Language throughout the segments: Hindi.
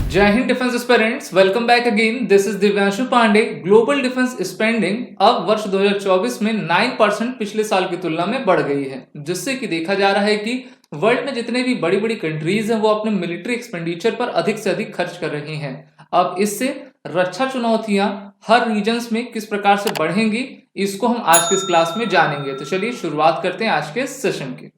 जय हिंद defence aspirants, welcome back again. This is Divyanshu Pandey. Global defence spending अब वर्ष 2024 में 9% पिछले साल की तुलना में बढ़ गई है, जिससे कि देखा जा रहा है कि वर्ल्ड में जितने भी बड़ी बड़ी कंट्रीज हैं वो अपने मिलिट्री एक्सपेंडिचर पर अधिक से अधिक खर्च कर रही हैं। अब इससे रक्षा चुनौतियां हर रीजन्स में किस प्रकार से बढ़ेंगी, इसको हम आज के इस क्लास में जानेंगे। तो चलिए शुरुआत करते हैं आज के सेशन की।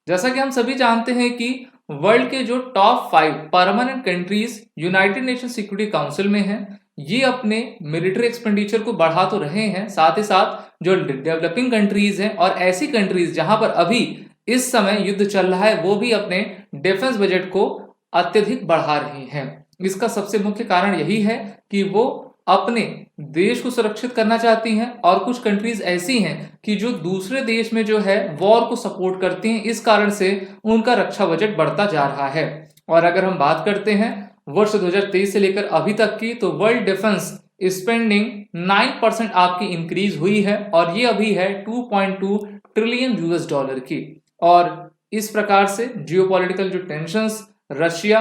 जैसा कि हम सभी जानते हैं कि वर्ल्ड के जो top 5 permanent countries United nation security council में हैं, ये अपने मिलिट्री एक्सपेंडिचर को बढ़ा तो रहे हैं, साथ ही साथ जो डेवलपिंग कंट्रीज हैं और ऐसी कंट्रीज जहां पर अभी इस समय युद्ध चल रहा है, वो भी अपने डिफेंस बजट को अत्यधिक बढ़ा रही हैं। इसका सबसे मुख्य कारण यही है कि वो अपने देश को सुरक्षित करना चाहती हैं, और कुछ कंट्रीज ऐसी हैं कि जो दूसरे देश में जो है वॉर को सपोर्ट करती हैं, इस कारण से उनका रक्षा बजट बढ़ता जा रहा है। और अगर हम बात करते हैं वर्ष 2023 से लेकर अभी तक की, तो वर्ल्ड डिफेंस स्पेंडिंग 9% आपकी इंक्रीज हुई है, और ये अभी है 2.2 ट्रिलियन यूएस डॉलर की। और इस प्रकार से जियोपॉलिटिकल जो टेंशंस, रशिया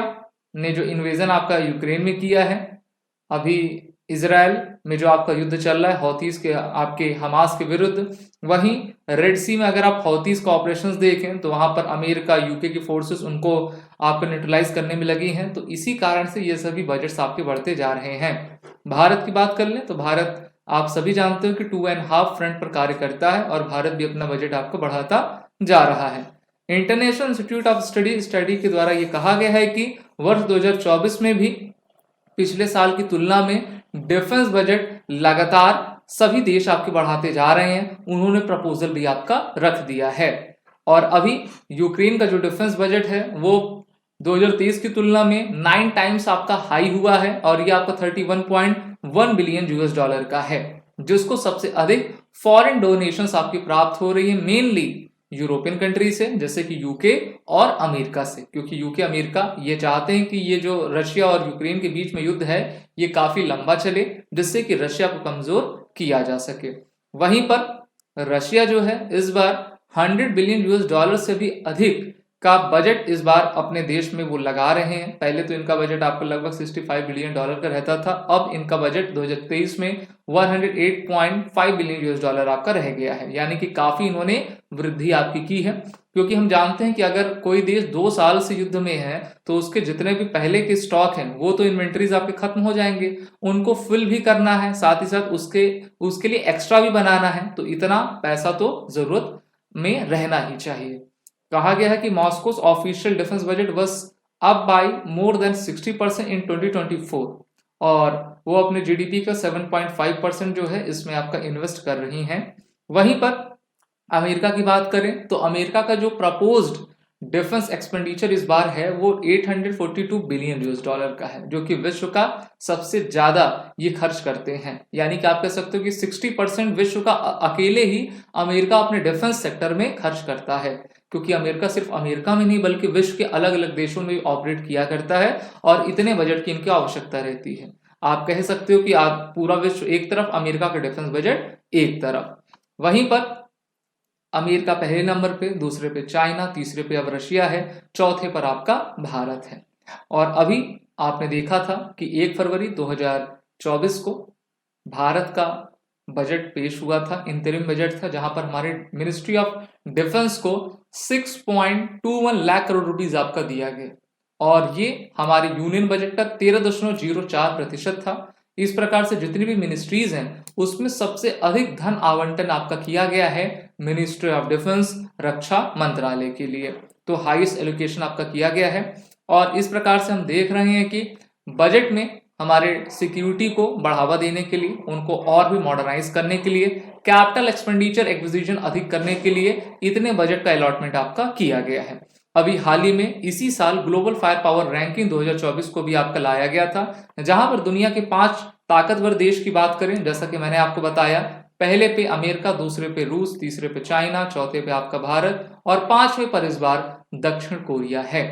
ने जो इन्वेजन आपका यूक्रेन में किया है, अभी इजराइल में जो आपका युद्ध चल रहा है हौतीस के आपके हमास के विरुद्ध, वहीं रेड सी में अगर आप हौतीस का ऑपरेशंस देखें तो वहां पर अमेरिका, यूके की फोर्सेस उनको आपको न्यूट्रलाइज करने में लगी हैं। तो इसी कारण से ये सभी बजट्स आपके बढ़ते जा रहे हैं। भारत की बात कर लें तो भारत आप सभी जानते हो कि 2.5 फ्रंट पर कार्य करता है, और भारत भी अपना बजट आपको बढ़ाता जा रहा है। इंटरनेशनल इंस्टीट्यूट ऑफ स्टडी के द्वारा ये कहा गया है कि वर्ष 2024 में भी पिछले साल की तुलना में डिफेंस बजट लगातार सभी देश आपके बढ़ाते जा रहे हैं। उन्होंने प्रपोजल भी आपका रख दिया है, और अभी यूक्रेन का जो डिफेंस बजट है वो 2023 की तुलना में 9 टाइम्स आपका हाई हुआ है, और ये आपका 31.1 बिलियन यूएस डॉलर का है, जिसको सबसे अधिक फॉरेन डोनेशंस आपकी प्राप्त हो रही है, मेनली यूरोपियन कंट्री से, जैसे कि यूके और अमेरिका से, क्योंकि यूके अमेरिका ये चाहते हैं कि ये जो रशिया और यूक्रेन के बीच में युद्ध है ये काफी लंबा चले, जिससे कि रशिया को कमजोर किया जा सके। वहीं पर रशिया जो है इस बार 100 बिलियन यूएस डॉलर से भी अधिक का बजट इस बार अपने देश में वो लगा रहे हैं। पहले तो इनका बजट आपका लगभग 65 बिलियन डॉलर का रहता था, अब इनका बजट 2023 में 108.5 बिलियन यूएस डॉलर आपका रह गया है, यानी कि काफी इन्होंने वृद्धि आपकी की है। क्योंकि हम जानते हैं कि अगर कोई देश 2 साल से युद्ध में है तो उसके जितने भी पहले के स्टॉक हैं वो तो इन्वेंट्रीज आपके खत्म हो जाएंगे, उनको फिल भी करना है, साथ ही साथ उसके लिए एक्स्ट्रा भी बनाना है, तो इतना पैसा तो जरूरत में रहना ही चाहिए। कहा गया है कि Moscow's official defence budget was up by more than 60% in 2024, और वो अपने जीडीपी का 7.5% जो है इसमें आपका इन्वेस्ट कर रही हैं। वहीं पर अमेरिका की बात करें तो अमेरिका का जो प्रपोज्ड डिफेंस एक्सपेंडिचर इस बार है वो 842 बिलियन यूएस डॉलर का है, जो कि विश्व का सबसे ज्यादा ये खर्च करते हैं। यानी कि आप कह सकते हो कि 60% विश्व का अकेले ही अमेरिका अपने डिफेंस सेक्टर में खर्च करता है, क्योंकि अमेरिका सिर्फ अमेरिका में नहीं बल्कि विश्व के अलग अलग देशों में भी ऑपरेट किया करता है, और इतने बजट की इनकी आवश्यकता रहती है। आप कह सकते हो कि आप पूरा विश्व एक तरफ, अमेरिका का डिफेंस बजट एक तरफ। वहीं पर अमेरिका पहले नंबर पे, दूसरे पे चाइना, तीसरे पे अब रशिया है, चौथे पर आपका भारत है। और अभी आपने देखा था कि 1 फरवरी 2024 को भारत का बजट पेश हुआ था, इंतरिम बजट था, जहां पर हमारे मिनिस्ट्री ऑफ डिफेंस को 6.21 लाख करोड़ रुपीज आपका दिया गया, और ये हमारे यूनियन बजट का 13.04% था। इस प्रकार से जितनी भी मिनिस्ट्रीज हैं उसमें सबसे अधिक धन आवंटन आपका किया गया है मिनिस्ट्री ऑफ डिफेंस, रक्षा मंत्रालय के लिए, तो हाईएस्ट एलोकेशन आपका किया गया है। और इस प्रकार से हम देख रहे हैं कि बजट में हमारे सिक्योरिटी को बढ़ावा देने के लिए, उनको और भी मॉडर्नाइज करने के लिए, कैपिटल एक्सपेंडिचर एक्विजिशन अधिक करने के लिए इतने बजट का अलॉटमेंट आपका किया गया है। अभी हाल ही में इसी साल ग्लोबल फायर पावर रैंकिंग 2024 को भी आपका लाया गया था, जहां पर दुनिया के 5 ताकतवर देश की बात करें, जैसा कि मैंने आपको बताया, पहले पे अमेरिका, दूसरे पे रूस, तीसरे पे चाइना, चौथे पे आपका भारत, और 5वें पर इस बार दक्षिण कोरिया है।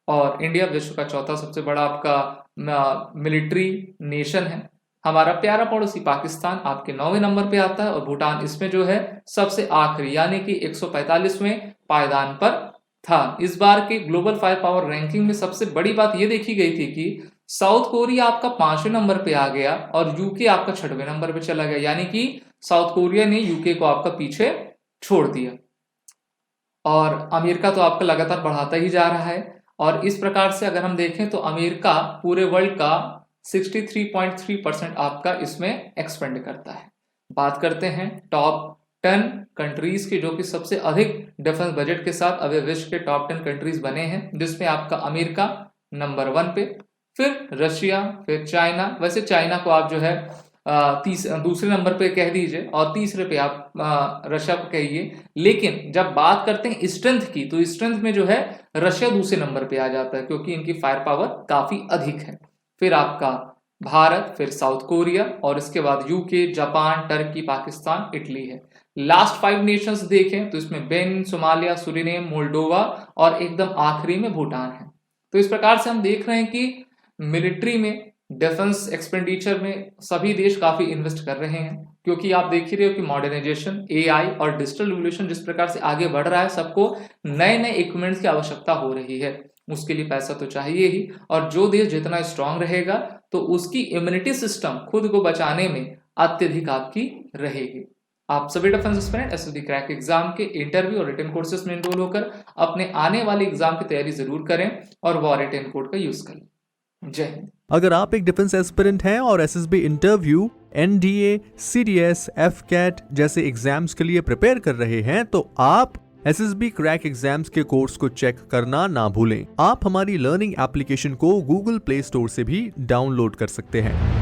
और इंडिया विश्व का चौथा सबसे बड़ा आपका मिलिट्री नेशन है। हमारा प्यारा पड़ोसी पाकिस्तान आपके 9वें नंबर पे आता है, और भूटान इसमें जो है सबसे आखिरी, यानी कि 145वें पायदान पर था। इस बार के ग्लोबल फायर पावर रैंकिंग में सबसे बड़ी बात यह देखी गई थी कि साउथ कोरिया आपका 5वें नंबर पे आ गया और यूके आपका 6वें नंबर पे चला गया, यानी कि साउथ कोरिया ने यूके को आपका पीछे छोड़ दिया। और अमेरिका तो आपका लगातार बढ़ाता ही जा रहा है और इस प्रकार से अगर हम देखें तो अमेरिका पूरे वर्ल्ड का 63.3% आपका इसमें एक्सपेंड करता है। बात करते हैं टॉप 10 कंट्रीज की, जो कि सबसे अधिक डिफेंस बजट के साथ अभी विश्व के टॉप 10 कंट्रीज बने हैं, जिसमें आपका अमेरिका नंबर 1 पे, फिर रशिया, फिर चाइना। वैसे चाइना को आप जो है दूसरे नंबर पे कह दीजिए और तीसरे पे आप रशिया को कहिए, लेकिन जब बात करते हैं स्ट्रेंथ की तो स्ट्रेंथ में जो है रशिया दूसरे नंबर पे आ जाता है क्योंकि इनकी फायर पावर काफी अधिक है। फिर आपका भारत, फिर साउथ कोरिया और इसके बाद UK, Japan, Turkey, Pakistan, Italy है। लास्ट 5 नेशंस देखें तो इसमें बेनिन, सोमालिया, सुरिनेम, मोल्डोवा और एकदम आखिरी में भूटान है। तो इस प्रकार से हम देख रहे हैं कि मिलिट्री में, डिफेंस एक्सपेंडिचर में सभी देश काफी इन्वेस्ट कर रहे हैं क्योंकि आप देख ही रहे हो कि मॉडर्नाइजेशन, एआई और डिजिटल रिवोल्यूशन जिस प्रकार से आगे बढ़ रहा है, सबको नए नए इक्विपमेंट्स की आवश्यकता हो रही है। उसके लिए पैसा तो चाहिए ही, और जो देश जितना स्ट्रांग रहेगा तो उसकी इम्यूनिटी सिस्टम खुद को बचाने में अत्यधिक आपकी रहेगी। आप सभी defence aspirant SSB crack exam के इंटरव्यू और रिटन कोर्सेज में एनरोल होकर अपने आने वाले एग्जाम की तैयारी जरूर करें और वो रिटन कोड का यूज करें। जय हिंद। अगर आप एक डिफेंस एस्पिरेंट हैं और SSB interview, NDA, CDS, AFCAT जैसे एग्जाम्स के लिए प्रिपेयर कर रहे हैं तो आप एसएसबी क्रैक एग्जाम्स के कोर्स को चेक करना ना भूलें। आप हमारी लर्निंग एप्लीकेशन को गूगल प्ले स्टोर से भी डाउनलोड कर सकते हैं।